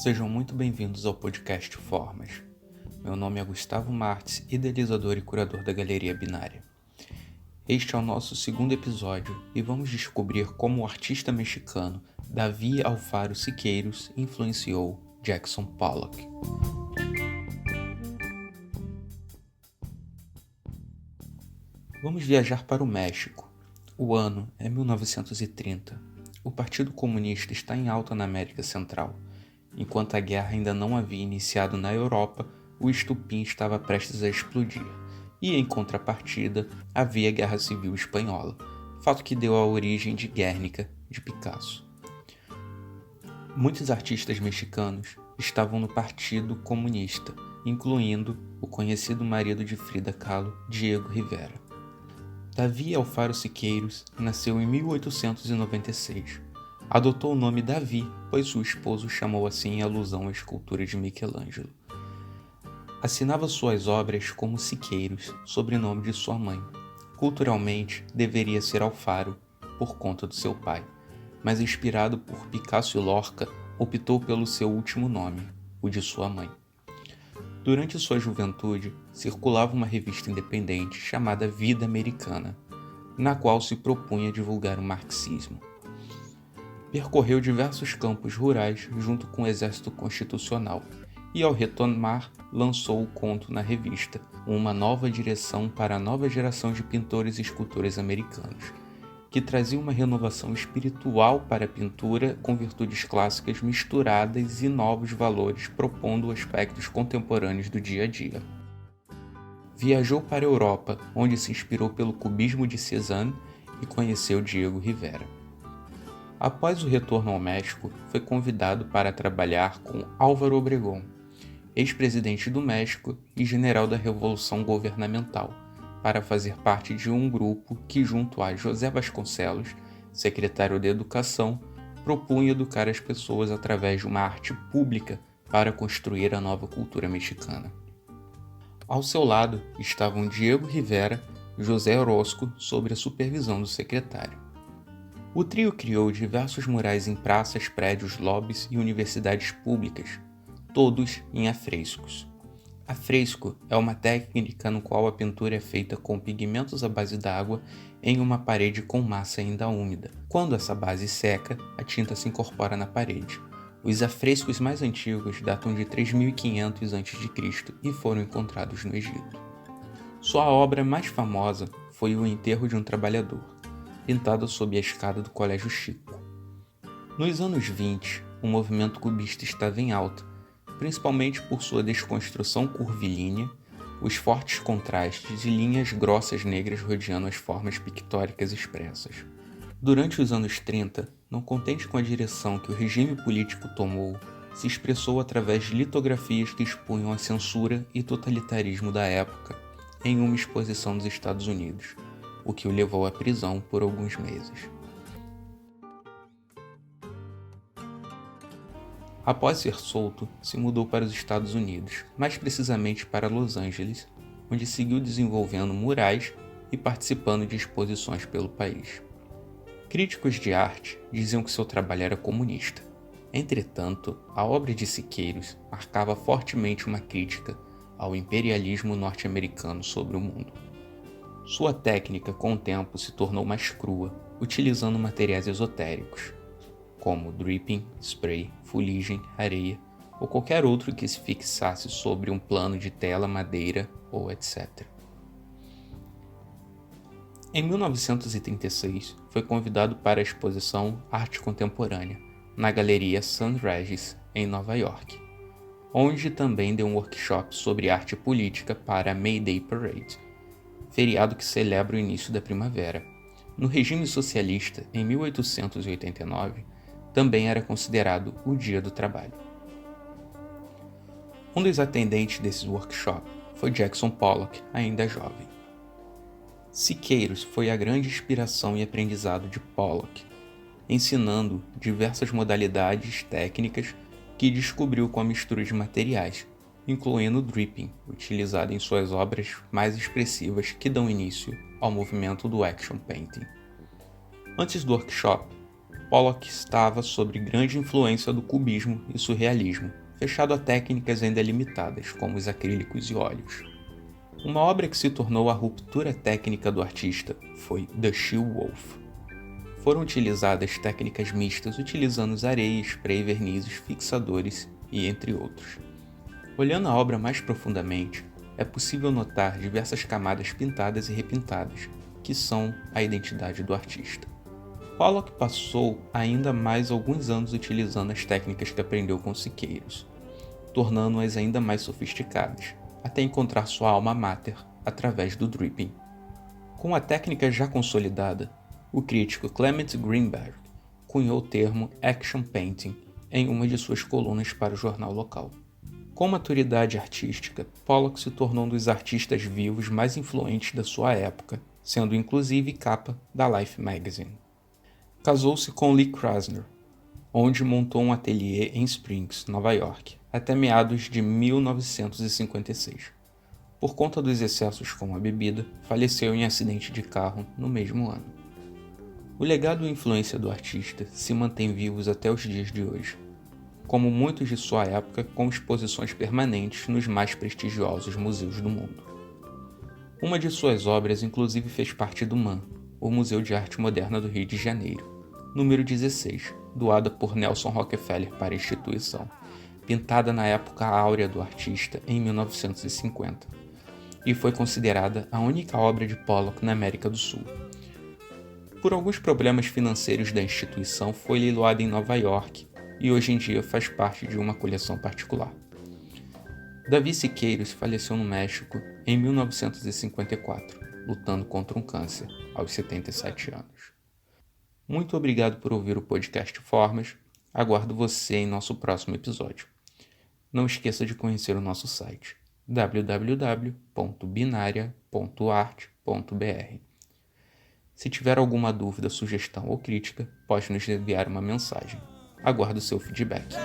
Sejam muito bem-vindos ao podcast Formas. Meu nome é Gustavo Martins, idealizador e curador da Galeria Binária. Este é o nosso segundo episódio e vamos descobrir como o artista mexicano Davi Alfaro Siqueiros influenciou Jackson Pollock. Vamos viajar para o México. O ano é 1930. O Partido Comunista está em alta na América Central. Enquanto a guerra ainda não havia iniciado na Europa, o estupim estava prestes a explodir. E, em contrapartida, havia a Guerra Civil Espanhola, fato que deu a origem de Guernica, de Picasso. Muitos artistas mexicanos estavam no Partido Comunista, incluindo o conhecido marido de Frida Kahlo, Diego Rivera. Davi Alfaro Siqueiros nasceu em 1896. Adotou o nome Davi, pois seu esposo o chamou assim em alusão à escultura de Michelangelo. Assinava suas obras como Siqueiros, sobrenome de sua mãe. Culturalmente, deveria ser Alfaro, por conta do seu pai, mas inspirado por Picasso e Lorca, optou pelo seu último nome, o de sua mãe. Durante sua juventude, circulava uma revista independente chamada Vida Americana, na qual se propunha divulgar o marxismo. Percorreu diversos campos rurais junto com o Exército Constitucional e, ao retornar, lançou o conto na revista, uma nova direção para a nova geração de pintores e escultores americanos, que trazia uma renovação espiritual para a pintura com virtudes clássicas misturadas e novos valores, propondo aspectos contemporâneos do dia a dia. Viajou para a Europa, onde se inspirou pelo cubismo de Cézanne e conheceu Diego Rivera. Após o retorno ao México, foi convidado para trabalhar com Álvaro Obregón, ex-presidente do México e general da Revolução Governamental, para fazer parte de um grupo que, junto a José Vasconcelos, secretário de Educação, propunha educar as pessoas através de uma arte pública para construir a nova cultura mexicana. Ao seu lado estavam Diego Rivera e José Orozco sob a supervisão do secretário. O trio criou diversos murais em praças, prédios, lobbies e universidades públicas, todos em afrescos. Afresco é uma técnica no qual a pintura é feita com pigmentos à base d'água em uma parede com massa ainda úmida. Quando essa base seca, a tinta se incorpora na parede. Os afrescos mais antigos datam de 3500 a.C. e foram encontrados no Egito. Sua obra mais famosa foi O Enterro de um Trabalhador, pintado sob a escada do Colégio Chico. Nos anos 20, o movimento cubista estava em alta, principalmente por sua desconstrução curvilínea, os fortes contrastes e linhas grossas negras rodeando as formas pictóricas expressas. Durante os anos 30, não contente com a direção que o regime político tomou, se expressou através de litografias que expunham a censura e totalitarismo da época em uma exposição dos Estados Unidos, o que o levou à prisão por alguns meses. Após ser solto, se mudou para os Estados Unidos, mais precisamente para Los Angeles, onde seguiu desenvolvendo murais e participando de exposições pelo país. Críticos de arte diziam que seu trabalho era comunista. Entretanto, a obra de Siqueiros marcava fortemente uma crítica ao imperialismo norte-americano sobre o mundo. Sua técnica, com o tempo, se tornou mais crua, utilizando materiais esotéricos, como dripping, spray, fuligem, areia ou qualquer outro que se fixasse sobre um plano de tela, madeira ou etc. Em 1936, foi convidado para a exposição Arte Contemporânea, na Galeria St. Regis, em Nova York, onde também deu um workshop sobre arte política para a May Day Parade, feriado que celebra o início da primavera. No regime socialista, em 1889, também era considerado o Dia do Trabalho. Um dos atendentes desses workshops foi Jackson Pollock, ainda jovem. Siqueiros foi a grande inspiração e aprendizado de Pollock, ensinando diversas modalidades técnicas que descobriu com a mistura de materiais, incluindo o dripping, utilizado em suas obras mais expressivas que dão início ao movimento do action painting. Antes do workshop, Pollock estava sob grande influência do cubismo e surrealismo, fechado a técnicas ainda limitadas, como os acrílicos e óleos. Uma obra que se tornou a ruptura técnica do artista foi The She-Wolf. Foram utilizadas técnicas mistas utilizando areias, spray, vernizes, fixadores e entre outros. Olhando a obra mais profundamente, é possível notar diversas camadas pintadas e repintadas, que são a identidade do artista. Pollock passou ainda mais alguns anos utilizando as técnicas que aprendeu com Siqueiros, tornando-as ainda mais sofisticadas, até encontrar sua alma mater através do dripping. Com a técnica já consolidada, o crítico Clement Greenberg cunhou o termo action painting em uma de suas colunas para o jornal local. Com maturidade artística, Pollock se tornou um dos artistas vivos mais influentes da sua época, sendo inclusive capa da Life Magazine. Casou-se com Lee Krasner, onde montou um ateliê em Springs, Nova York, até meados de 1956. Por conta dos excessos com a bebida, faleceu em acidente de carro no mesmo ano. O legado e influência do artista se mantém vivos até os dias de hoje, como muitos de sua época, com exposições permanentes nos mais prestigiosos museus do mundo. Uma de suas obras inclusive fez parte do MAM, o Museu de Arte Moderna do Rio de Janeiro, número 16, doada por Nelson Rockefeller para a instituição, pintada na época áurea do artista em 1950, e foi considerada a única obra de Pollock na América do Sul. Por alguns problemas financeiros da instituição, foi leiloada em Nova York e hoje em dia faz parte de uma coleção particular. Davi Siqueiros faleceu no México em 1954, lutando contra um câncer, aos 77 anos. Muito obrigado por ouvir o podcast Formas, aguardo você em nosso próximo episódio. Não esqueça de conhecer o nosso site www.binaria.art.br. Se tiver alguma dúvida, sugestão ou crítica, pode nos enviar uma mensagem. Aguardo seu feedback.